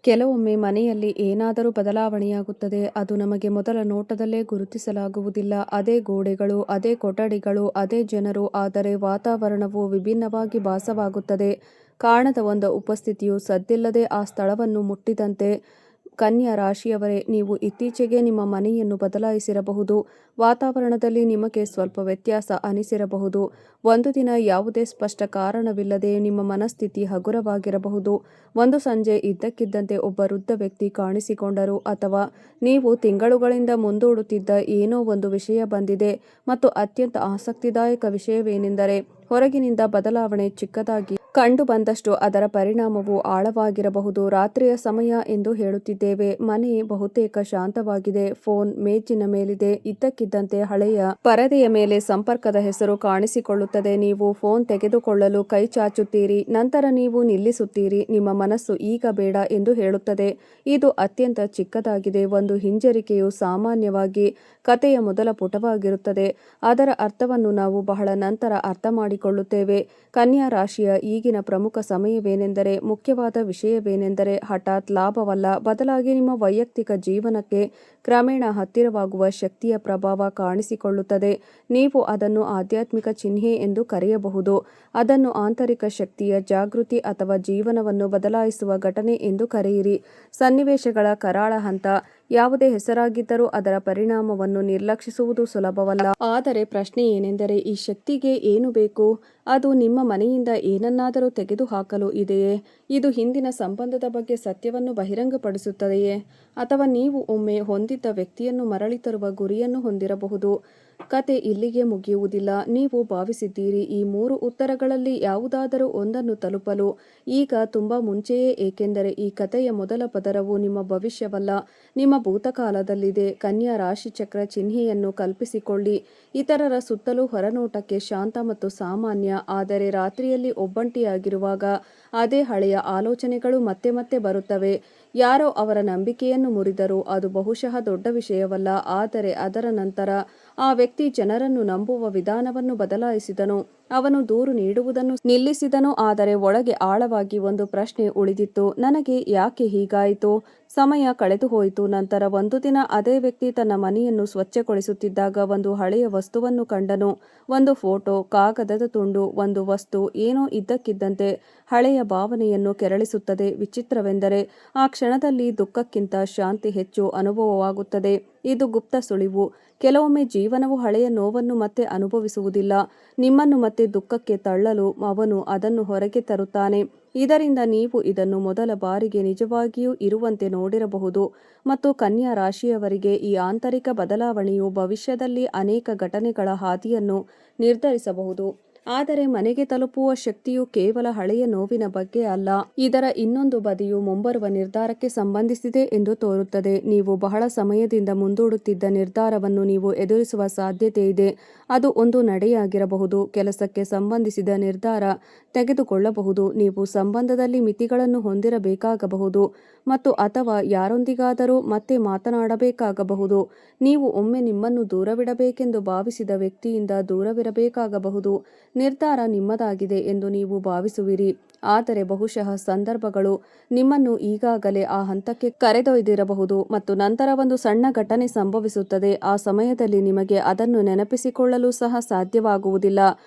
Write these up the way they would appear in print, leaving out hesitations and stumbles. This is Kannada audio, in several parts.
ಕೆಲವೊಮ್ಮೆ ಮನೆಯಲ್ಲಿ ಏನಾದರೂ ಬದಲಾವಣೆಯಾಗುತ್ತದೆ. ಅದು ನಮಗೆ ಮೊದಲ ನೋಟದಲ್ಲೇ ಗುರುತಿಸಲಾಗುವುದಿಲ್ಲ. ಅದೇ ಗೋಡೆಗಳು, ಅದೇ ಕೊಠಡಿಗಳು, ಅದೇ ಜನರು, ಆದರೆ ವಾತಾವರಣವು ವಿಭಿನ್ನವಾಗಿ ಭಾಸವಾಗುತ್ತದೆ. ಕಾಣದ ಒಂದು ಉಪಸ್ಥಿತಿಯು ಸದ್ದಿಲ್ಲದೆ ಆ ಸ್ಥಳವನ್ನು ಮುಟ್ಟಿದಂತೆ. ಕನ್ಯಾ ರಾಶಿಯವರೇ, ನೀವು ಇತ್ತೀಚೆಗೆ ನಿಮ್ಮ ಮನೆಯನ್ನು ಬದಲಾಯಿಸಿರಬಹುದು. ವಾತಾವರಣದಲ್ಲಿ ನಿಮಗೆ ಸ್ವಲ್ಪ ವ್ಯತ್ಯಾಸ ಅನಿಸಿರಬಹುದು. ಒಂದು ದಿನ ಯಾವುದೇ ಸ್ಪಷ್ಟ ಕಾರಣವಿಲ್ಲದೆ ನಿಮ್ಮ ಮನಸ್ಥಿತಿ ಹಗುರವಾಗಿರಬಹುದು. ಒಂದು ಸಂಜೆ ಇದ್ದಕ್ಕಿದ್ದಂತೆ ಒಬ್ಬ ವೃದ್ಧ ವ್ಯಕ್ತಿ ಕಾಣಿಸಿಕೊಂಡರು, ಅಥವಾ ನೀವು ತಿಂಗಳುಗಳಿಂದ ಮುಂದೂಡುತ್ತಿದ್ದ ಏನೋ ಒಂದು ವಿಷಯ ಬಂದಿದೆ. ಮತ್ತು ಅತ್ಯಂತ ಆಸಕ್ತಿದಾಯಕ ವಿಷಯವೇನೆಂದರೆ, ಹೊರಗಿನಿಂದ ಬದಲಾವಣೆ ಚಿಕ್ಕದಾಗಿ ಕಂಡು ಬಂದಷ್ಟು ಅದರ ಪರಿಣಾಮವು ಆಳವಾಗಿರಬಹುದು. ರಾತ್ರಿಯ ಸಮಯ ಎಂದು ಹೇಳುತ್ತಿದ್ದೇವೆ. ಮನೆ ಬಹುತೇಕ ಶಾಂತವಾಗಿದೆ. ಫೋನ್ ಮೇಜಿನ ಮೇಲಿದೆ. ಇದ್ದಕ್ಕಿದ್ದಂತೆ ಹಳೆಯ ಪರದೆಯ ಮೇಲೆ ಸಂಪರ್ಕದ ಹೆಸರು ಕಾಣಿಸಿಕೊಳ್ಳುತ್ತದೆ. ನೀವು ಫೋನ್ ತೆಗೆದುಕೊಳ್ಳಲು ಕೈ ಚಾಚುತ್ತೀರಿ. ನಂತರ ನೀವು ನಿಲ್ಲಿಸುತ್ತೀರಿ. ನಿಮ್ಮ ಮನಸ್ಸು ಈಗ ಬೇಡ ಎಂದು ಹೇಳುತ್ತದೆ. ಇದು ಅತ್ಯಂತ ಚಿಕ್ಕದಾಗಿದೆ. ಒಂದು ಹಿಂಜರಿಕೆಯು ಸಾಮಾನ್ಯವಾಗಿ ಕಥೆಯ ಮೊದಲ ಪುಟವಾಗಿರುತ್ತದೆ. ಅದರ ಅರ್ಥವನ್ನು ನಾವು ಬಹಳ ನಂತರ ಅರ್ಥ ಮಾಡಿಕೊಳ್ಳುತ್ತೇವೆ. ಕನ್ಯಾ ರಾಶಿಯ ಈಗಿನ ಪ್ರಮುಖ ಸಮಯವೇನೆಂದರೆ, ಮುಖ್ಯವಾದ ವಿಷಯವೇನೆಂದರೆ, ಹಠಾತ್ ಲಾಭವಲ್ಲ, ಬದಲಾಗಿ ನಿಮ್ಮ ವೈಯಕ್ತಿಕ ಜೀವನಕ್ಕೆ ಕ್ರಮೇಣ ಹತ್ತಿರವಾಗುವ ಶಕ್ತಿಯ ಪ್ರಭಾವ ಕಾಣಿಸಿಕೊಳ್ಳುತ್ತದೆ. ನೀವು ಅದನ್ನು ಆಧ್ಯಾತ್ಮಿಕ ಚಿಹ್ನೆ ಎಂದು ಕರೆಯಬಹುದು. ಅದನ್ನು ಆಂತರಿಕ ಶಕ್ತಿಯ ಜಾಗೃತಿ ಅಥವಾ ಜೀವನವನ್ನು ಬದಲಾಯಿಸುವ ಘಟನೆ ಎಂದು ಕರೆಯಿರಿ. ಸನ್ನಿವೇಶಗಳ ಕರಾಳ ಹಂತ ಯಾವುದೇ ಹೆಸರಾಗಿದ್ದರೂ ಅದರ ಪರಿಣಾಮವನ್ನು ನಿರ್ಲಕ್ಷಿಸುವುದು ಸುಲಭವಲ್ಲ. ಆದರೆ ಪ್ರಶ್ನೆ ಏನೆಂದರೆ, ಈ ಶಕ್ತಿಗೆ ಏನು ಬೇಕು? ಅದು ನಿಮ್ಮ ಮನೆಯಿಂದ ಏನನ್ನಾದರೂ ತೆಗೆದುಹಾಕಲು ಇದೆಯೇ? ಇದು ಹಿಂದಿನ ಸಂಬಂಧದ ಬಗ್ಗೆ ಸತ್ಯವನ್ನು ಬಹಿರಂಗಪಡಿಸುತ್ತದೆಯೇ? ಅಥವಾ ನೀವು ಒಮ್ಮೆ ಹೊಂದಿದ್ದ ವ್ಯಕ್ತಿಯನ್ನು ಮರಳಿ ತರುವ ಗುರಿಯನ್ನು ಹೊಂದಿರಬಹುದು? ಕತೆ ಇಲ್ಲಿಗೆ ಮುಗಿಯುವುದಿಲ್ಲ. ನೀವು ಭಾವಿಸಿದ್ದೀರಿ ಈ 3 ಉತ್ತರಗಳಲ್ಲಿ ಯಾವುದಾದರೂ ಒಂದನ್ನು ತಲುಪಲು ಈಗ ತುಂಬಾ ಮುಂಚೆಯೇ, ಏಕೆಂದರೆ ಈ ಕಥೆಯ ಮೊದಲ ಪದರವು ನಿಮ್ಮ ಭವಿಷ್ಯವಲ್ಲ, ನಿಮ್ಮ ಭೂತಕಾಲದಲ್ಲಿದೆ. ಕನ್ಯಾ ರಾಶಿಚಕ್ರ ಚಿಹ್ನೆಯನ್ನು ಕಲ್ಪಿಸಿಕೊಳ್ಳಿ. ಇತರರ ಸುತ್ತಲೂ ಹೊರನೋಟಕ್ಕೆ ಶಾಂತ ಮತ್ತು ಸಾಮಾನ್ಯ, ಆದರೆ ರಾತ್ರಿಯಲ್ಲಿ ಒಬ್ಬಂಟಿಯಾಗಿರುವಾಗ ಅದೇ ಹಳೆಯ ಆಲೋಚನೆಗಳು ಮತ್ತೆ ಮತ್ತೆ ಬರುತ್ತವೆ. ಯಾರೋ ಅವರ ನಂಬಿಕೆಯನ್ನು ಮುರಿದರು. ಅದು ಬಹುಶಃ ದೊಡ್ಡ ವಿಷಯವಲ್ಲ, ಆದರೆ ಅದರ ನಂತರ ಆ ವ್ಯಕ್ತಿ ಜನರನ್ನು ನಂಬುವ ವಿಧಾನವನ್ನು ಬದಲಾಯಿಸಿದನು. ಅವನು ದೂರು ನೀಡುವುದನ್ನು ನಿಲ್ಲಿಸಿದನು. ಆದರೆ ಒಳಗೆ ಆಳವಾಗಿ ಒಂದು ಪ್ರಶ್ನೆ ಉಳಿದಿತ್ತು: ನನಗೆ ಯಾಕೆ ಹೀಗಾಯಿತು? ಸಮಯ ಕಳೆದುಹೋಯಿತು. ನಂತರ ಒಂದು ದಿನ ಅದೇ ವ್ಯಕ್ತಿ ತನ್ನ ಮನೆಯನ್ನು ಸ್ವಚ್ಛಗೊಳಿಸುತ್ತಿದ್ದಾಗ ಒಂದು ಹಳೆಯ ವಸ್ತುವನ್ನು ಕಂಡನು. ಒಂದು ಫೋಟೋ, ಕಾಗದದ ತುಂಡು, ಒಂದು ವಸ್ತು. ಏನೋ ಇದ್ದಕ್ಕಿದ್ದಂತೆ ಹಳೆಯ ಭಾವನೆಯನ್ನು ಕೆರಳಿಸುತ್ತದೆ. ವಿಚಿತ್ರವೆಂದರೆ, ಆ ಕ್ಷಣದಲ್ಲಿ ದುಃಖಕ್ಕಿಂತ ಶಾಂತಿ ಹೆಚ್ಚು ಅನುಭವವಾಗುತ್ತದೆ. ಇದು ಗುಪ್ತ ಸುಳಿವು. ಕೆಲವೊಮ್ಮೆ ಜೀವನವು ಹಳೆಯ ನೋವನ್ನು ಮತ್ತೆ ಅನುಭವಿಸುವುದಿಲ್ಲ. ನಿಮ್ಮನ್ನು ಮತ್ತೆ ದುಃಖಕ್ಕೆ ತಳ್ಳಲು ಅವನು ಅದನ್ನು ಹೊರಗೆ ತರುತ್ತಾನೆ. ಇದರಿಂದ ನೀವು ಇದನ್ನು ಮೊದಲ ಬಾರಿಗೆ ನಿಜವಾಗಿಯೂ ಇರುವಂತೆ ನೋಡಿರಬಹುದು. ಮತ್ತು ಕನ್ಯಾ ರಾಶಿಯವರಿಗೆ ಈ ಆಂತರಿಕ ಬದಲಾವಣೆಯು ಭವಿಷ್ಯದಲ್ಲಿ ಅನೇಕ ಘಟನೆಗಳ ಹಾದಿಯನ್ನು ನಿರ್ಧರಿಸಬಹುದು. ಆದರೆ ಮನೆಗೆ ತಲುಪುವ ಶಕ್ತಿಯು ಕೇವಲ ಹಳೆಯ ನೋವಿನ ಬಗ್ಗೆ ಅಲ್ಲ. ಇದರ ಇನ್ನೊಂದು ಬದಿಯು ಮುಂಬರುವ ನಿರ್ಧಾರಕ್ಕೆ ಸಂಬಂಧಿಸಿದೆ ಎಂದು ತೋರುತ್ತದೆ. ನೀವು ಬಹಳ ಸಮಯದಿಂದ ಮುಂದೂಡುತ್ತಿದ್ದ ನಿರ್ಧಾರವನ್ನು ನೀವು ಎದುರಿಸುವ ಸಾಧ್ಯತೆ ಇದೆ. ಅದು ಒಂದು ನಡೆಯಾಗಿರಬಹುದು, ಕೆಲಸಕ್ಕೆ ಸಂಬಂಧಿಸಿದ ನಿರ್ಧಾರ ತೆಗೆದುಕೊಳ್ಳಬಹುದು, ನೀವು ಸಂಬಂಧದಲ್ಲಿ ಮಿತಿಗಳನ್ನು ಹೊಂದಿರಬೇಕಾಗಬಹುದು, ಮತ್ತು ಅಥವಾ ಯಾರೊಂದಿಗಾದರೂ ಮತ್ತೆ ಮಾತನಾಡಬೇಕಾಗಬಹುದು. ನೀವು ಒಮ್ಮೆ ನಿಮ್ಮನ್ನು ದೂರವಿಡಬೇಕೆಂದು ಭಾವಿಸಿದ ವ್ಯಕ್ತಿಯಿಂದ ದೂರವಿರಬೇಕಾಗಬಹುದು. ನಿರ್ಧಾರ ನಿಮ್ಮದಾಗಿದೆ ಎಂದು ನೀವು ಭಾವಿಸುವಿರಿ, ಆದರೆ ಬಹುಶಃ ಸಂದರ್ಭಗಳು ನಿಮ್ಮನ್ನು ಈಗಾಗಲೇ ಆ ಹಂತಕ್ಕೆ ಕರೆದೊಯ್ದಿರಬಹುದು. ಮತ್ತು ನಂತರ ಒಂದು ಸಣ್ಣ ಘಟನೆ ಸಂಭವಿಸುತ್ತದೆ. ಆ ಸಮಯದಲ್ಲಿ ನಿಮಗೆ ಅದನ್ನು ನೆನಪಿಸಿಕೊಳ್ಳಲು ಸಹ ಸಾಧ್ಯವಾಗುವುದಿಲ್ಲ.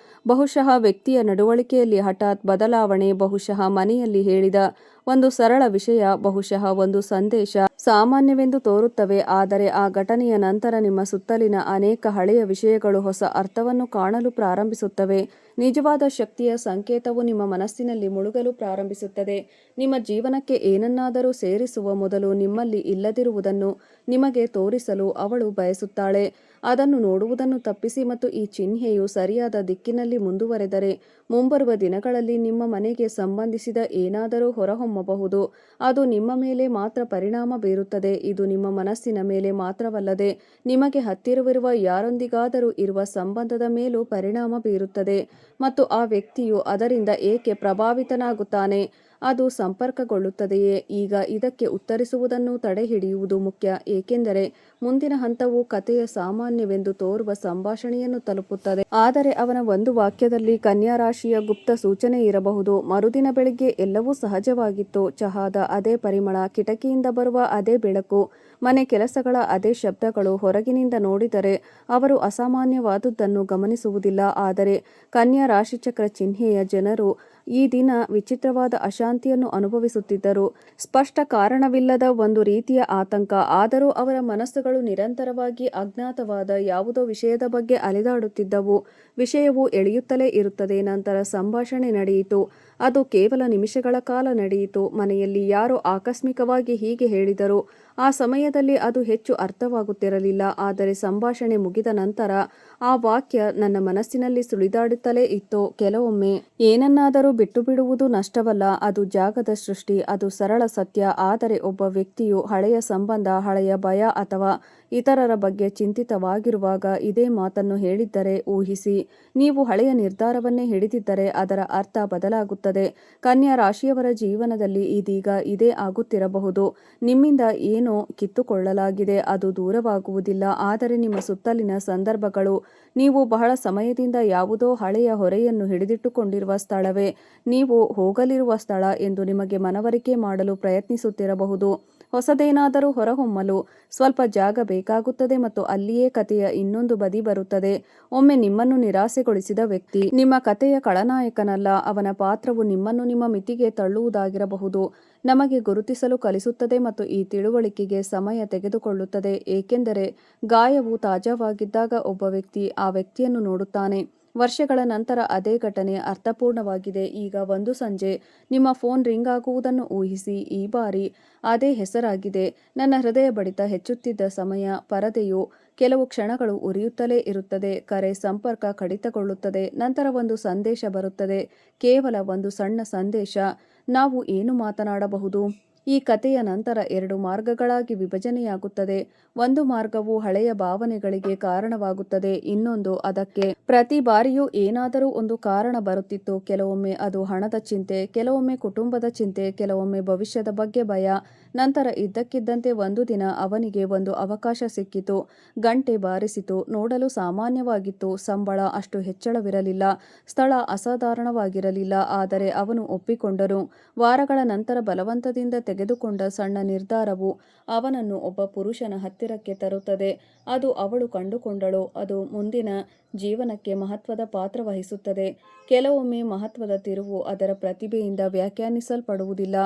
ಬಹುಶಃ ವ್ಯಕ್ತಿಯ ನಡವಳಿಕೆಯಲ್ಲಿ ಹಠಾತ್ ಬದಲಾವಣೆ, ಬಹುಶಃ ಮನೆಯಲ್ಲಿ ಹೇಳಿದ ಒಂದು ಸರಳ ವಿಷಯ, ಬಹುಶಃ ಒಂದು ಸಂದೇಶ. ಸಾಮಾನ್ಯವೆಂದು ತೋರುತ್ತವೆ, ಆದರೆ ಆ ಘಟನೆಯ ನಂತರ ನಿಮ್ಮ ಸುತ್ತಲಿನ ಅನೇಕ ಹಳೆಯ ವಿಷಯಗಳು ಹೊಸ ಅರ್ಥವನ್ನು ಕಾಣಲು ಪ್ರಾರಂಭಿಸುತ್ತವೆ. ನಿಜವಾದ ಶಕ್ತಿಯ ಸಂಕೇತವು ನಿಮ್ಮ ಮನಸ್ಸಿನಲ್ಲಿ ಮುಳುಗಲು ಪ್ರಾರಂಭಿಸುತ್ತದೆ. ನಿಮ್ಮ ಜೀವನಕ್ಕೆ ಏನನ್ನಾದರೂ ಸೇರಿಸುವ ಮೊದಲು ನಿಮ್ಮಲ್ಲಿ ಇಲ್ಲದಿರುವುದನ್ನು ನಿಮಗೆ ತೋರಿಸಲು ಅವಳು ಬಯಸುತ್ತಾಳೆ. ಅದನ್ನು ನೋಡುವುದನ್ನು ತಪ್ಪಿಸಿ ಮತ್ತು ಈ ಚಿಹ್ನೆಯು ಸರಿಯಾದ ದಿಕ್ಕಿನಲ್ಲಿ ಮುಂದುವರೆದರೆ ಮುಂಬರುವ ದಿನಗಳಲ್ಲಿ ನಿಮ್ಮ ಮನೆಗೆ ಸಂಬಂಧಿಸಿದ ಏನಾದರೂ ಹೊರಹೊಮ್ಮಬಹುದು. ಅದು ನಿಮ್ಮ ಮೇಲೆ ಮಾತ್ರ ಪರಿಣಾಮ ಬೀರುತ್ತದೆ. ಇದು ನಿಮ್ಮ ಮನಸ್ಸಿನ ಮೇಲೆ ಮಾತ್ರವಲ್ಲದೆ ನಿಮಗೆ ಹತ್ತಿರವಿರುವ ಯಾರೊಂದಿಗಾದರೂ ಇರುವ ಸಂಬಂಧದ ಮೇಲೂ ಪರಿಣಾಮ ಬೀರುತ್ತದೆ. ಮತ್ತು ಆ ವ್ಯಕ್ತಿಯು ಅದರಿಂದ ಏಕೆ ಪ್ರಭಾವಿತನಾಗುತ್ತಾನೆ? ಅದು ಸಂಪರ್ಕಗೊಳ್ಳುತ್ತದೆಯೇ? ಈಗ ಇದಕ್ಕೆ ಉತ್ತರಿಸುವುದನ್ನು ತಡೆಹಿಡಿಯುವುದು ಮುಖ್ಯ, ಏಕೆಂದರೆ ಮುಂದಿನ ಹಂತವು ಕಥೆಯ ಸಾಮಾನ್ಯವೆಂದು ತೋರುವ ಸಂಭಾಷಣೆಯನ್ನು ತಲುಪುತ್ತದೆ. ಆದರೆ ಅವನ ಒಂದು ವಾಕ್ಯದಲ್ಲಿ ಕನ್ಯಾ ರಾಶಿಯ ಗುಪ್ತ ಸೂಚನೆ ಇರಬಹುದು. ಮರುದಿನ ಬೆಳಿಗ್ಗೆ ಎಲ್ಲವೂ ಸಹಜವಾಗಿತ್ತು. ಚಹಾದ ಅದೇ ಪರಿಮಳ, ಕಿಟಕಿಯಿಂದ ಬರುವ ಅದೇ ಬೆಳಕು, ಮನೆ ಕೆಲಸಗಳ ಅದೇ ಶಬ್ದಗಳು. ಹೊರಗಿನಿಂದ ನೋಡಿದರೆ ಅವರು ಅಸಾಮಾನ್ಯವಾದುದನ್ನು ಗಮನಿಸುವುದಿಲ್ಲ. ಆದರೆ ಕನ್ಯಾ ರಾಶಿಚಕ್ರ ಚಿಹ್ನೆಯ ಜನರು ಈ ದಿನ ವಿಚಿತ್ರವಾದ ಅಶಾಂತಿಯನ್ನು ಅನುಭವಿಸುತ್ತಿದ್ದರು. ಸ್ಪಷ್ಟ ಕಾರಣವಿಲ್ಲದ ಒಂದು ರೀತಿಯ ಆತಂಕ. ಆದರೂ ಅವರ ಮನಸ್ಸುಗಳು ನಿರಂತರವಾಗಿ ಅಜ್ಞಾತವಾದ ಯಾವುದೋ ವಿಷಯದ ಬಗ್ಗೆ ಅಲೆದಾಡುತ್ತಿದ್ದವು. ವಿಷಯವು ಎಳೆಯುತ್ತಲೇ ಇರುತ್ತದೆ. ನಂತರ ಸಂಭಾಷಣೆ ನಡೆಯಿತು. ಅದು ಕೇವಲ ನಿಮಿಷಗಳ ಕಾಲ ನಡೆಯಿತು. ಮನೆಯಲ್ಲಿ ಯಾರೋ ಆಕಸ್ಮಿಕವಾಗಿ ಹೀಗೆ ಹೇಳಿದರು. ಆ ಸಮಯದಲ್ಲಿ ಅದು ಹೆಚ್ಚು ಅರ್ಥವಾಗುತ್ತಿರಲಿಲ್ಲ. ಆದರೆ ಸಂಭಾಷಣೆ ಮುಗಿದ ನಂತರ ಆ ವಾಕ್ಯ ನನ್ನ ಮನಸ್ಸಿನಲ್ಲಿ ಸುಳಿದಾಡುತ್ತಲೇ ಇತ್ತು. ಕೆಲವೊಮ್ಮೆ ಏನನ್ನಾದರೂ ಬಿಟ್ಟು ಬಿಡುವುದು ನಷ್ಟವಲ್ಲ, ಅದು ಜಾಗದ ಸೃಷ್ಟಿ. ಅದು ಸರಳ ಸತ್ಯ. ಆದರೆ ಒಬ್ಬ ವ್ಯಕ್ತಿಯು ಹಳೆಯ ಸಂಬಂಧ, ಹಳೆಯ ಭಯ ಅಥವಾ ಇತರರ ಬಗ್ಗೆ ಚಿಂತಿತವಾಗಿರುವಾಗ ಇದೇ ಮಾತನ್ನು ಹೇಳಿದ್ದರೆ ಊಹಿಸಿ. ನೀವು ಹಳೆಯ ನಿರ್ಧಾರವನ್ನೇ ಹಿಡಿದಿದ್ದರೆ ಅದರ ಅರ್ಥ ಬದಲಾಗುತ್ತದೆ. ಕನ್ಯಾ ರಾಶಿಯವರ ಜೀವನದಲ್ಲಿ ಇದೀಗ ಇದೇ ಆಗುತ್ತಿರಬಹುದು. ನಿಮ್ಮಿಂದ ಏನೋ ಕಿತ್ತುಕೊಳ್ಳಲಾಗಿದೆ, ಅದು ದೂರವಾಗುವುದಿಲ್ಲ. ಆದರೆ ನಿಮ್ಮ ಸುತ್ತಲಿನ ಸಂದರ್ಭಗಳು, ನೀವು ಬಹಳ ಸಮಯದಿಂದ ಯಾವುದೋ ಹಳೆಯ ಹೊರೆಯನ್ನು ಹಿಡಿದಿಟ್ಟುಕೊಂಡಿರುವ ಸ್ಥಳವೇ ನೀವು ಹೋಗಲಿರುವ ಸ್ಥಳ ಎಂದು ನಿಮಗೆ ಮನವರಿಕೆ ಮಾಡಲು ಪ್ರಯತ್ನಿಸುತ್ತಿರಬಹುದು. ಹೊಸದೇನಾದರೂ ಹೊರಹೊಮ್ಮಲು ಸ್ವಲ್ಪ ಜಾಗ ಬೇಕಾಗುತ್ತದೆ ಮತ್ತು ಅಲ್ಲಿಯೇ ಕಥೆಯ ಇನ್ನೊಂದು ಬದಿ ಬರುತ್ತದೆ. ಒಮ್ಮೆ ನಿಮ್ಮನ್ನು ನಿರಾಸೆಗೊಳಿಸಿದ ವ್ಯಕ್ತಿ ನಿಮ್ಮ ಕಥೆಯ ಖಳನಾಯಕನಲ್ಲ. ಅವನ ಪಾತ್ರವು ನಿಮ್ಮನ್ನು ನಿಮ್ಮ ಮಿತಿಗೆ ತಳ್ಳುವುದಾಗಿರಬಹುದು. ನಮಗೆ ಗುರುತಿಸಲು ಕಲಿಸುತ್ತದೆ ಮತ್ತು ಈ ತಿಳುವಳಿಕೆಗೆ ಸಮಯ ತೆಗೆದುಕೊಳ್ಳುತ್ತದೆ, ಏಕೆಂದರೆ ಗಾಯವು ತಾಜಾವಾಗಿದ್ದಾಗ ಒಬ್ಬ ವ್ಯಕ್ತಿ ಆ ವ್ಯಕ್ತಿಯನ್ನು ನೋಡುತ್ತಾನೆ. ವರ್ಷಗಳ ನಂತರ ಅದೇ ಘಟನೆ ಅರ್ಥಪೂರ್ಣವಾಗಿದೆ. ಈಗ ಒಂದು ಸಂಜೆ ನಿಮ್ಮ ಫೋನ್ ರಿಂಗ್ ಆಗುವುದನ್ನು ಊಹಿಸಿ. ಈ ಬಾರಿ ಅದೇ ಹೆಸರಾಗಿದೆ. ನನ್ನ ಹೃದಯ ಬಡಿತ ಹೆಚ್ಚುತ್ತಿದ್ದ ಸಮಯ. ಪರದೆಯು ಕೆಲವು ಕ್ಷಣಗಳು ಉರಿಯುತ್ತಲೇ ಇರುತ್ತದೆ. ಕರೆ ಸಂಪರ್ಕ ಕಡಿತಗೊಳ್ಳುತ್ತದೆ. ನಂತರ ಒಂದು ಸಂದೇಶ ಬರುತ್ತದೆ. ಕೇವಲ ಒಂದು ಸಣ್ಣ ಸಂದೇಶ. ನಾವು ಏನು ಮಾತನಾಡಬಹುದು? ಈ ಕಥೆಯ ನಂತರ ಎರಡು ಮಾರ್ಗಗಳಾಗಿ ವಿಭಜನೆಯಾಗುತ್ತದೆ. ಒಂದು ಮಾರ್ಗವು ಹಳೆಯ ಭಾವನೆಗಳಿಗೆ ಕಾರಣವಾಗುತ್ತದೆ, ಇನ್ನೊಂದು ಅದಕ್ಕೆ. ಪ್ರತಿ ಬಾರಿಯೂ ಏನಾದರೂ ಒಂದು ಕಾರಣ ಬರುತ್ತಿತ್ತು. ಕೆಲವೊಮ್ಮೆ ಅದು ಹಣದ ಚಿಂತೆ, ಕೆಲವೊಮ್ಮೆ ಕುಟುಂಬದ ಚಿಂತೆ, ಕೆಲವೊಮ್ಮೆ ಭವಿಷ್ಯದ ಬಗ್ಗೆ ಭಯ. ನಂತರ ಇದ್ದಕ್ಕಿದ್ದಂತೆ ಒಂದು ದಿನ ಅವನಿಗೆ ಒಂದು ಅವಕಾಶ ಸಿಕ್ಕಿತು. ಗಂಟೆ ಬಾರಿಸಿತು. ನೋಡಲು ಸಾಮಾನ್ಯವಾಗಿತ್ತು. ಸಂಬಳ ಅಷ್ಟು ಹೆಚ್ಚಳವಿರಲಿಲ್ಲ. ಸ್ಥಳ ಅಸಾಧಾರಣವಾಗಿರಲಿಲ್ಲ. ಆದರೆ ಅವನು ಒಪ್ಪಿಕೊಂಡನು. ವಾರಗಳ ನಂತರ ಬಲವಂತದಿಂದ ತೆಗೆದುಕೊಂಡ ಸಣ್ಣ ನಿರ್ಧಾರವು ಅವನನ್ನು ಒಬ್ಬ ಪುರುಷನ ಹತ್ತಿರಕ್ಕೆ ತರುತ್ತದೆ. ಅದು ಅವಳು ಕಂಡುಕೊಂಡಳು. ಅದು ಮುಂದಿನ ಜೀವನಕ್ಕೆ ಮಹತ್ವದ ಪಾತ್ರ ವಹಿಸುತ್ತದೆ. ಕೆಲವೊಮ್ಮೆ ಮಹತ್ವದ ತಿರುವು ಅದರ ಪ್ರತಿಭೆಯಿಂದ ವ್ಯಾಖ್ಯಾನಿಸಲ್ಪಡುವುದಿಲ್ಲ.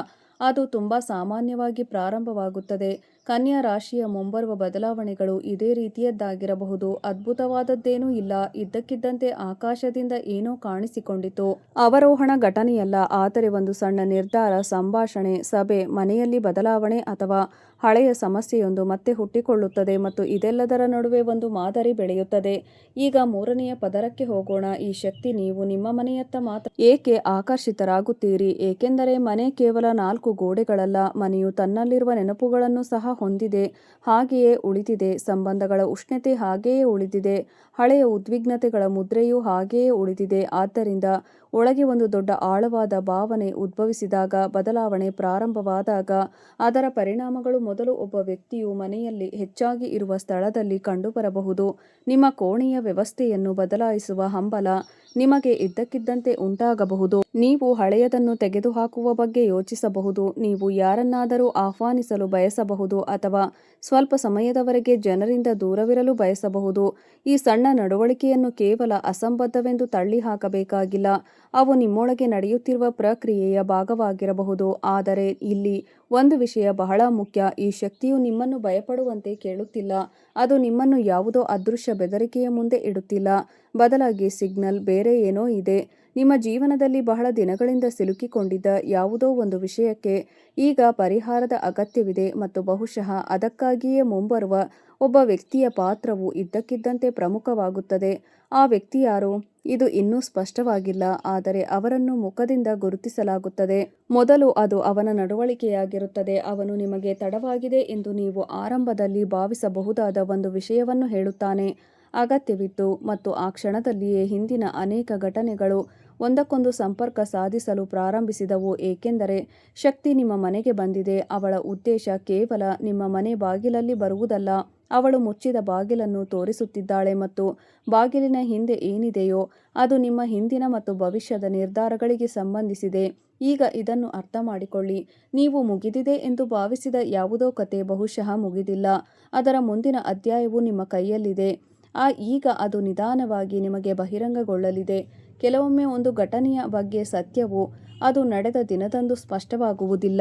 ಅದು ತುಂಬಾ ಸಾಮಾನ್ಯವಾಗಿ ಪ್ರಾರಂಭವಾಗುತ್ತದೆ. ಕನ್ಯಾ ರಾಶಿಯ ಮುಂಬರುವ ಬದಲಾವಣೆಗಳು ಇದೇ ರೀತಿಯದ್ದಾಗಿರಬಹುದು. ಅದ್ಭುತವಾದದ್ದೇನೂ ಇಲ್ಲ. ಇದ್ದಕ್ಕಿದ್ದಂತೆ ಆಕಾಶದಿಂದ ಏನೋ ಕಾಣಿಸಿಕೊಂಡಿತು. ಅವರೋಹಣ ಘಟನೆಯಲ್ಲ, ಆದರೆ ಒಂದು ಸಣ್ಣ ನಿರ್ಧಾರ, ಸಂಭಾಷಣೆ, ಸಭೆ, ಮನೆಯಲ್ಲಿ ಬದಲಾವಣೆ ಅಥವಾ ಹಳೆಯ ಸಮಸ್ಯೆಯೊಂದು ಮತ್ತೆ ಹುಟ್ಟಿಕೊಳ್ಳುತ್ತದೆ ಮತ್ತು ಇದೆಲ್ಲದರ ನಡುವೆ ಒಂದು ಮಾದರಿ ಬೆಳೆಯುತ್ತದೆ. ಈಗ ಮೂರನೆಯ ಪದರಕ್ಕೆ ಹೋಗೋಣ. ಈ ಶಕ್ತಿ. ನೀವು ನಿಮ್ಮ ಮನೆಯತ್ತ ಮಾತ್ರ ಏಕೆ ಆಕರ್ಷಿತರಾಗುತ್ತೀರಿ? ಏಕೆಂದರೆ ಮನೆ ಕೇವಲ 4 ಗೋಡೆಗಳಲ್ಲ. ಮನೆಯು ತನ್ನಲ್ಲಿರುವ ನೆನಪುಗಳನ್ನು ಸಹ ಹೊಂದಿದೆ, ಹಾಗೆಯೇ ಉಳಿದಿದೆ. ಸಂಬಂಧಗಳ ಉಷ್ಣತೆ ಹಾಗೆಯೇ ಉಳಿದಿದೆ. ಹಳೆಯ ಉದ್ವಿಗ್ನತೆಗಳ ಮುದ್ರೆಯೂ ಹಾಗೆಯೇ ಉಳಿದಿದೆ. ಆದ್ದರಿಂದ ಒಳಗೆ ಒಂದು ದೊಡ್ಡ ಆಳವಾದ ಭಾವನೆ ಉದ್ಭವಿಸಿದಾಗ, ಬದಲಾವಣೆ ಪ್ರಾರಂಭವಾದಾಗ, ಅದರ ಪರಿಣಾಮಗಳು ಮೊದಲು ಒಬ್ಬ ವ್ಯಕ್ತಿಯು ಮನೆಯಲ್ಲಿ ಹೆಚ್ಚಾಗಿ ಇರುವ ಸ್ಥಳದಲ್ಲಿ ಕಂಡುಬರಬಹುದು. ನಿಮ್ಮ ಕೋಣೆಯ ವ್ಯವಸ್ಥೆಯನ್ನು ಬದಲಾಯಿಸುವ ಹಂಬಲ ನಿಮಗೆ ಇದ್ದಕ್ಕಿದ್ದಂತೆ ಉಂಟಾಗಬಹುದು. ನೀವು ಹಳೆಯದನ್ನು ತೆಗೆದುಹಾಕುವ ಬಗ್ಗೆ ಯೋಚಿಸಬಹುದು. ನೀವು ಯಾರನ್ನಾದರೂ ಆಹ್ವಾನಿಸಲು ಬಯಸಬಹುದು ಅಥವಾ ಸ್ವಲ್ಪ ಸಮಯದವರೆಗೆ ಜನರಿಂದ ದೂರವಿರಲು ಬಯಸಬಹುದು. ಈ ಸಣ್ಣ ನಡವಳಿಕೆಯನ್ನು ಕೇವಲ ಅಸಂಬದ್ಧವೆಂದು ತಳ್ಳಿಹಾಕಬೇಕಾಗಿಲ್ಲ. ಅವು ನಿಮ್ಮೊಳಗೆ ನಡೆಯುತ್ತಿರುವ ಪ್ರಕ್ರಿಯೆಯ ಭಾಗವಾಗಿರಬಹುದು. ಆದರೆ ಇಲ್ಲಿ ಒಂದು ವಿಷಯ ಬಹಳ ಮುಖ್ಯ. ಈ ಶಕ್ತಿಯು ನಿಮ್ಮನ್ನು ಭಯಪಡುವಂತೆ ಕೇಳುತ್ತಿಲ್ಲ. ಅದು ನಿಮ್ಮನ್ನು ಯಾವುದೋ ಅದೃಶ್ಯ ಬೆದರಿಕೆಯ ಮುಂದೆ ಇಡುತ್ತಿಲ್ಲ. ಬದಲಾಗಿ ಸಿಗ್ನಲ್. ಬೇರೆ ಏನೋ ಇದೆ. ನಿಮ್ಮ ಜೀವನದಲ್ಲಿ ಬಹಳ ದಿನಗಳಿಂದ ಸಿಲುಕಿಕೊಂಡಿದ್ದ ಯಾವುದೋ ಒಂದು ವಿಷಯಕ್ಕೆ ಈಗ ಪರಿಹಾರದ ಅಗತ್ಯವಿದೆ ಮತ್ತು ಬಹುಶಃ ಅದಕ್ಕಾಗಿಯೇ ಮುಂಬರುವ ಒಬ್ಬ ವ್ಯಕ್ತಿಯ ಪಾತ್ರವು ಇದ್ದಕ್ಕಿದ್ದಂತೆ ಪ್ರಮುಖವಾಗುತ್ತದೆ. ಆ ವ್ಯಕ್ತಿ ಯಾರು? ಇದು ಇನ್ನೂ ಸ್ಪಷ್ಟವಾಗಿಲ್ಲ, ಆದರೆ ಅವರನ್ನು ಮುಖದಿಂದ ಗುರುತಿಸಲಾಗುತ್ತದೆ. ಮೊದಲು ಅದು ಅವನ ನಡವಳಿಕೆಯಾಗಿರುತ್ತದೆ. ಅವನು ನಿಮಗೆ ತಡವಾಗಿದೆ ಎಂದು ನೀವು ಆರಂಭದಲ್ಲಿ ಭಾವಿಸಬಹುದಾದ ಒಂದು ವಿಷಯವನ್ನು ಹೇಳುತ್ತಾನೆ. ಅಗತ್ಯವಿತ್ತು ಮತ್ತು ಆ ಕ್ಷಣದಲ್ಲಿಯೇ ಹಿಂದಿನ ಅನೇಕ ಘಟನೆಗಳು ಒಂದಕ್ಕೊಂದು ಸಂಪರ್ಕ ಸಾಧಿಸಲು ಪ್ರಾರಂಭಿಸಿದವು, ಏಕೆಂದರೆ ಶಕ್ತಿ ನಿಮ್ಮ ಮನೆಗೆ ಬಂದಿದೆ. ಅವಳ ಉದ್ದೇಶ ಕೇವಲ ನಿಮ್ಮ ಮನೆ ಬಾಗಿಲಲ್ಲಿ ಬರುವುದಲ್ಲ. ಅವಳು ಮುಚ್ಚಿದ ಬಾಗಿಲನ್ನು ತೋರಿಸುತ್ತಿದ್ದಾಳೆ ಮತ್ತು ಬಾಗಿಲಿನ ಹಿಂದೆ ಏನಿದೆಯೋ ಅದು ನಿಮ್ಮ ಹಿಂದಿನ ಮತ್ತು ಭವಿಷ್ಯದ ನಿರ್ಧಾರಗಳಿಗೆ ಸಂಬಂಧಿಸಿದೆ. ಈಗ ಇದನ್ನು ಅರ್ಥ ಮಾಡಿಕೊಳ್ಳಿ. ನೀವು ಮುಗಿದಿದೆ ಎಂದು ಭಾವಿಸಿದ ಯಾವುದೋ ಕತೆ ಬಹುಶಃ ಮುಗಿದಿಲ್ಲ. ಅದರ ಮುಂದಿನ ಅಧ್ಯಾಯವು ನಿಮ್ಮ ಕೈಯಲ್ಲಿದೆ. ಈಗ ಅದು ನಿಧಾನವಾಗಿ ನಿಮಗೆ ಬಹಿರಂಗಗೊಳ್ಳಲಿದೆ. ಕೆಲವೊಮ್ಮೆ ಒಂದು ಘಟನೆಯ ಬಗ್ಗೆ ಸತ್ಯವು ಅದು ನಡೆದ ದಿನದಂದು ಸ್ಪಷ್ಟವಾಗುವುದಿಲ್ಲ.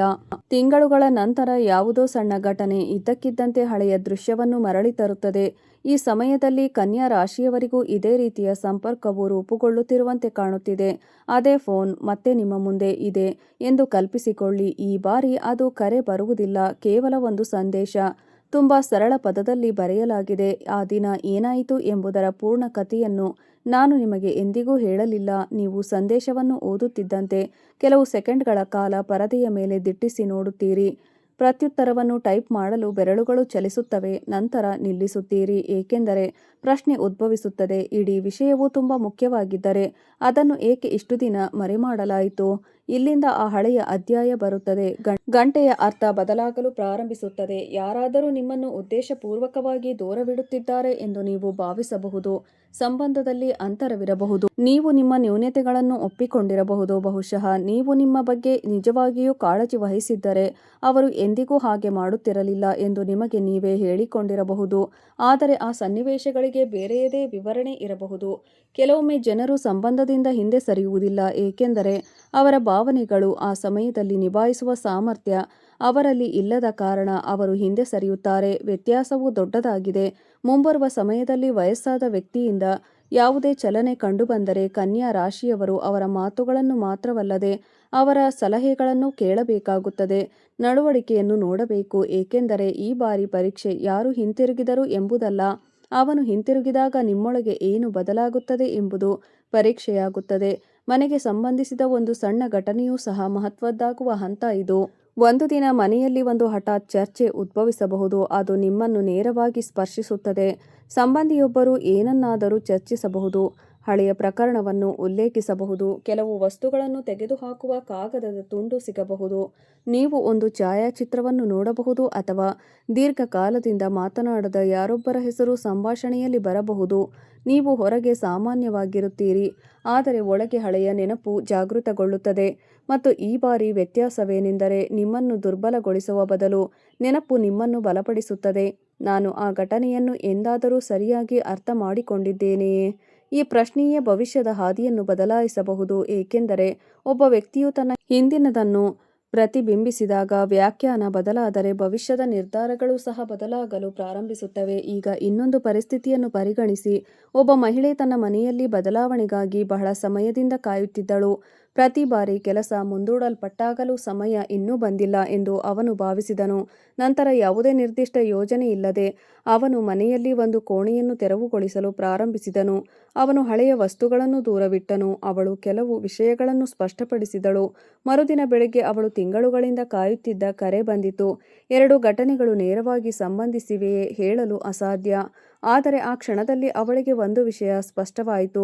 ತಿಂಗಳುಗಳ ನಂತರ ಯಾವುದೋ ಸಣ್ಣ ಘಟನೆ ಇದ್ದಕ್ಕಿದ್ದಂತೆ ಹಳೆಯ ದೃಶ್ಯವನ್ನು ಮರಳಿ ತರುತ್ತದೆ. ಈ ಸಮಯದಲ್ಲಿ ಕನ್ಯಾ ರಾಶಿಯವರಿಗೂ ಇದೇ ರೀತಿಯ ಸಂಪರ್ಕವು ರೂಪುಗೊಳ್ಳುತ್ತಿರುವಂತೆ ಕಾಣುತ್ತಿದೆ. ಅದೇ ಫೋನ್ ಮತ್ತೆ ನಿಮ್ಮ ಮುಂದೆ ಇದೆ ಎಂದು ಕಲ್ಪಿಸಿಕೊಳ್ಳಿ. ಈ ಬಾರಿ ಅದು ಕರೆ ಬರುವುದಿಲ್ಲ, ಕೇವಲ ಒಂದು ಸಂದೇಶ. ತುಂಬಾ ಸರಳ ಪದದಲ್ಲಿ ಬರೆಯಲಾಗಿದೆ. ಆ ದಿನ ಏನಾಯಿತು ಎಂಬುದರ ಪೂರ್ಣ ಕಥೆಯನ್ನು ನಾನು ನಿಮಗೆ ಎಂದಿಗೂ ಹೇಳಲಿಲ್ಲ. ನೀವು ಸಂದೇಶವನ್ನು ಓದುತ್ತಿದ್ದಂತೆ ಕೆಲವು ಸೆಕೆಂಡ್ಗಳ ಕಾಲ ಪರದೆಯ ಮೇಲೆ ದಿಟ್ಟಿಸಿ ನೋಡುತ್ತೀರಿ. ಪ್ರತ್ಯುತ್ತರವನ್ನು ಟೈಪ್ ಮಾಡಲು ಬೆರಳುಗಳು ಚಲಿಸುತ್ತವೆ. ನಂತರ ನಿಲ್ಲಿಸುತ್ತೀರಿ, ಏಕೆಂದರೆ ಪ್ರಶ್ನೆ ಉದ್ಭವಿಸುತ್ತದೆ, ಇಡೀ ವಿಷಯವು ತುಂಬ ಮುಖ್ಯವಾಗಿದ್ದರೆ ಅದನ್ನು ಏಕೆ ಇಷ್ಟು ದಿನ ಮರೆಮಾಡಲಾಯಿತು? ಇಲ್ಲಿಂದ ಆ ಹಳೆಯ ಅಧ್ಯಾಯ ಬರುತ್ತದೆ. ಗಂಟೆಯ ಅರ್ಥ ಬದಲಾಗಲು ಪ್ರಾರಂಭಿಸುತ್ತದೆ. ಯಾರಾದರೂ ನಿಮ್ಮನ್ನು ಉದ್ದೇಶಪೂರ್ವಕವಾಗಿ ದೂರವಿಡುತ್ತಿದ್ದಾರೆ ಎಂದು ನೀವು ಭಾವಿಸಬಹುದು. ಸಂಬಂಧದಲ್ಲಿ ಅಂತರವಿರಬಹುದು. ನೀವು ನಿಮ್ಮ ನ್ಯೂನತೆಗಳನ್ನು ಒಪ್ಪಿಕೊಂಡಿರಬಹುದು. ಬಹುಶಃ ನೀವು ನಿಮ್ಮ ಬಗ್ಗೆ ನಿಜವಾಗಿಯೂ ಕಾಳಜಿ ವಹಿಸಿದ್ದರೆ ಅವರು ಎಂದಿಗೂ ಹಾಗೆ ಮಾಡುತ್ತಿರಲಿಲ್ಲ ಎಂದು ನಿಮಗೆ ನೀವೇ ಹೇಳಿಕೊಂಡಿರಬಹುದು. ಆದರೆ ಆ ಸನ್ನಿವೇಶಗಳಿಗೆ ಬೇರೆಯದೇ ವಿವರಣೆ ಇರಬಹುದು. ಕೆಲವೊಮ್ಮೆ ಜನರು ಸಂಬಂಧದಿಂದ ಹಿಂದೆ ಸರಿಯುವುದಿಲ್ಲ, ಏಕೆಂದರೆ ಅವರ ಭಾವನೆಗಳು ಆ ಸಮಯದಲ್ಲಿ ನಿಭಾಯಿಸುವ ಸಾಮರ್ಥ್ಯ ಅವರಲ್ಲಿ ಇಲ್ಲದ ಕಾರಣ ಅವರು ಹಿಂದೆ ಸರಿಯುತ್ತಾರೆ. ವ್ಯತ್ಯಾಸವು ದೊಡ್ಡದಾಗಿದೆ. ಮುಂಬರುವ ಸಮಯದಲ್ಲಿ ವಯಸ್ಸಾದ ವ್ಯಕ್ತಿಯಿಂದ ಯಾವುದೇ ಚಲನೆ ಕಂಡುಬಂದರೆ ಕನ್ಯಾ ರಾಶಿಯವರು ಅವರ ಮಾತುಗಳನ್ನು ಮಾತ್ರವಲ್ಲದೆ ಅವರ ಸಲಹೆಗಳನ್ನು ಕೇಳಬೇಕಾಗುತ್ತದೆ. ನಡವಳಿಕೆಯನ್ನು ನೋಡಬೇಕು, ಏಕೆಂದರೆ ಈ ಬಾರಿ ಪರೀಕ್ಷೆ ಯಾರು ಹಿಂತಿರುಗಿದರು ಎಂಬುದಲ್ಲ, ಅವನು ಹಿಂತಿರುಗಿದಾಗ ನಿಮ್ಮೊಳಗೆ ಏನು ಬದಲಾಗುತ್ತದೆ ಎಂಬುದು ಪರೀಕ್ಷೆಯಾಗುತ್ತದೆ. ಮನೆಗೆ ಸಂಬಂಧಿಸಿದ ಒಂದು ಸಣ್ಣ ಘಟನೆಯೂ ಸಹ ಮಹತ್ವದ್ದಾಗುವ ಹಂತ ಇದು. ಒಂದು ದಿನ ಮನೆಯಲ್ಲಿ ಒಂದು ಹಠಾತ್ ಚರ್ಚೆ ಉದ್ಭವಿಸಬಹುದು. ಅದು ನಿಮ್ಮನ್ನು ನೇರವಾಗಿ ಸ್ಪರ್ಶಿಸುತ್ತದೆ. ಸಂಬಂಧಿಯೊಬ್ಬರು ಏನನ್ನಾದರೂ ಚರ್ಚಿಸಬಹುದು, ಹಳೆಯ ಪ್ರಕರಣವನ್ನು ಉಲ್ಲೇಖಿಸಬಹುದು, ಕೆಲವು ವಸ್ತುಗಳನ್ನು ತೆಗೆದುಹಾಕುವ ಕಾಗದದ ತುಂಡು ಸಿಗಬಹುದು, ನೀವು ಒಂದು ಛಾಯಾಚಿತ್ರವನ್ನು ನೋಡಬಹುದು, ಅಥವಾ ದೀರ್ಘಕಾಲದಿಂದ ಮಾತನಾಡದ ಯಾರೊಬ್ಬರ ಹೆಸರು ಸಂಭಾಷಣೆಯಲ್ಲಿ ಬರಬಹುದು. ನೀವು ಹೊರಗೆ ಸಾಮಾನ್ಯವಾಗಿರುತ್ತೀರಿ, ಆದರೆ ಒಳಗೆ ಹಳೆಯ ನೆನಪು ಜಾಗೃತಗೊಳ್ಳುತ್ತದೆ. ಮತ್ತು ಈ ಬಾರಿ ವ್ಯತ್ಯಾಸವೇನೆಂದರೆ, ನಿಮ್ಮನ್ನು ದುರ್ಬಲಗೊಳಿಸುವ ಬದಲು ನೆನಪು ನಿಮ್ಮನ್ನು ಬಲಪಡಿಸುತ್ತದೆ. ನಾನು ಆ ಘಟನೆಯನ್ನು ಎಂದಾದರೂ ಸರಿಯಾಗಿ ಅರ್ಥ ಮಾಡಿಕೊಂಡಿದ್ದೇನೆಯೇ? ಈ ಪ್ರಶ್ನೆಯೇ ಭವಿಷ್ಯದ ಹಾದಿಯನ್ನು ಬದಲಾಯಿಸಬಹುದು, ಏಕೆಂದರೆ ಒಬ್ಬ ವ್ಯಕ್ತಿಯು ತನ್ನ ಹಿಂದಿನದನ್ನು ಪ್ರತಿಬಿಂಬಿಸಿದಾಗ ವ್ಯಾಖ್ಯಾನ ಬದಲಾದರೆ ಭವಿಷ್ಯದ ನಿರ್ಧಾರಗಳು ಸಹ ಬದಲಾಗಲು ಪ್ರಾರಂಭಿಸುತ್ತವೆ. ಈಗ ಇನ್ನೊಂದು ಪರಿಸ್ಥಿತಿಯನ್ನು ಪರಿಗಣಿಸಿ. ಒಬ್ಬ ಮಹಿಳೆ ತನ್ನ ಮನೆಯಲ್ಲಿ ಬದಲಾವಣೆಗಾಗಿ ಬಹಳ ಸಮಯದಿಂದ ಕಾಯುತ್ತಿದ್ದಳು. ಪ್ರತಿ ಬಾರಿ ಕೆಲಸ ಮುಂದೂಡಲ್ಪಟ್ಟಾಗಲೂ ಸಮಯ ಇನ್ನೂ ಬಂದಿಲ್ಲ ಎಂದು ಅವನು ಭಾವಿಸಿದನು. ನಂತರ ಯಾವುದೇ ನಿರ್ದಿಷ್ಟ ಯೋಜನೆ ಇಲ್ಲದೆ ಅವನು ಮನೆಯಲ್ಲಿ ಒಂದು ಕೋಣೆಯನ್ನು ತೆರವುಗೊಳಿಸಲು ಪ್ರಾರಂಭಿಸಿದನು. ಅವನು ಹಳೆಯ ವಸ್ತುಗಳನ್ನು ದೂರವಿಟ್ಟನು. ಅವಳು ಕೆಲವು ವಿಷಯಗಳನ್ನು ಸ್ಪಷ್ಟಪಡಿಸಿದಳು. ಮರುದಿನ ಬೆಳಗ್ಗೆ ಅವಳು ತಿಂಗಳುಗಳಿಂದ ಕಾಯುತ್ತಿದ್ದ ಕರೆ ಬಂದಿತು. ಎರಡು ಘಟನೆಗಳು ನೇರವಾಗಿ ಸಂಬಂಧಿಸಿವೆಯೇ ಹೇಳಲು ಅಸಾಧ್ಯ. ಆದರೆ ಆ ಕ್ಷಣದಲ್ಲಿ ಅವಳಿಗೆ ಒಂದು ವಿಷಯ ಸ್ಪಷ್ಟವಾಯಿತು.